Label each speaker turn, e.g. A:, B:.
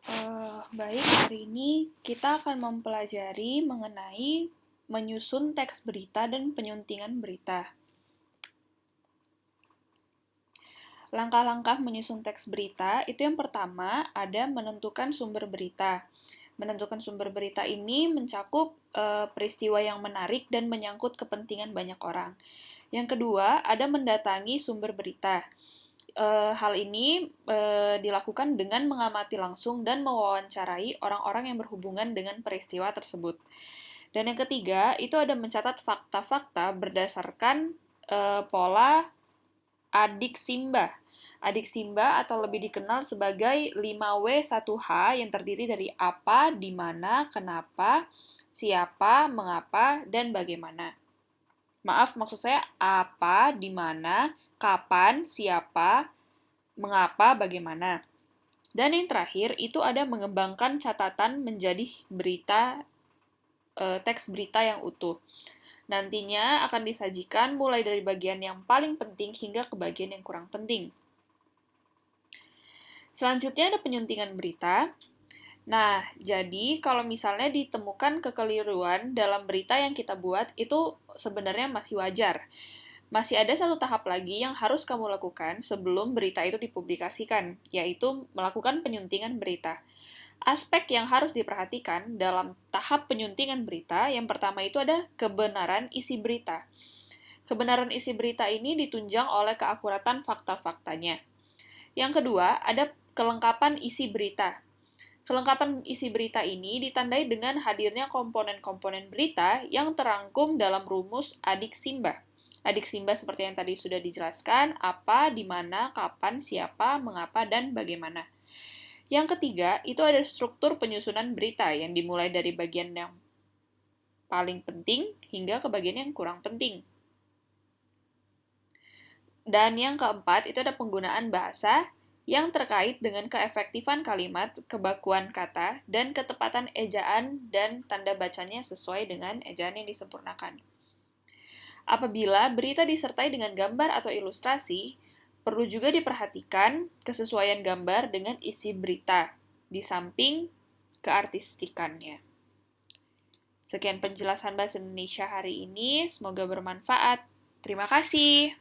A: Baik, hari ini kita akan mempelajari mengenai menyusun teks berita dan penyuntingan berita. Langkah-langkah menyusun teks berita itu yang pertama ada menentukan sumber berita. Menentukan sumber berita ini mencakup peristiwa yang menarik dan menyangkut kepentingan banyak orang. Yang kedua ada mendatangi sumber berita. Hal ini dilakukan dengan mengamati langsung dan mewawancarai orang-orang yang berhubungan dengan peristiwa tersebut. Dan yang ketiga, itu ada mencatat fakta-fakta berdasarkan pola adik Simba. Adik Simba atau lebih dikenal sebagai 5W1H yang terdiri dari apa, di mana, kenapa, siapa, mengapa, dan bagaimana. Maaf, maksud saya apa, di mana, kapan, siapa, mengapa, bagaimana. Dan yang terakhir, itu ada mengembangkan catatan menjadi berita, teks berita yang utuh. Nantinya akan disajikan mulai dari bagian yang paling penting hingga ke bagian yang kurang penting. Selanjutnya ada penyuntingan berita. Nah, jadi kalau misalnya ditemukan kekeliruan dalam berita yang kita buat, itu sebenarnya masih wajar. Masih ada satu tahap lagi yang harus kamu lakukan sebelum berita itu dipublikasikan, yaitu melakukan penyuntingan berita. Aspek yang harus diperhatikan dalam tahap penyuntingan berita, yang pertama itu ada kebenaran isi berita. Kebenaran isi berita ini ditunjang oleh keakuratan fakta-faktanya. Yang kedua, ada kelengkapan isi berita. Kelengkapan isi berita ini ditandai dengan hadirnya komponen-komponen berita yang terangkum dalam rumus adik Simba. Adik Simba seperti yang tadi sudah dijelaskan, apa, di mana, kapan, siapa, mengapa, dan bagaimana. Yang ketiga, itu ada struktur penyusunan berita yang dimulai dari bagian yang paling penting hingga ke bagian yang kurang penting. Dan yang keempat, itu ada penggunaan bahasa yang terkait dengan keefektifan kalimat, kebakuan kata, dan ketepatan ejaan dan tanda bacanya sesuai dengan ejaan yang disempurnakan. Apabila berita disertai dengan gambar atau ilustrasi, perlu juga diperhatikan kesesuaian gambar dengan isi berita, di samping keartistikannya. Sekian penjelasan Bahasa Indonesia hari ini, semoga bermanfaat. Terima kasih.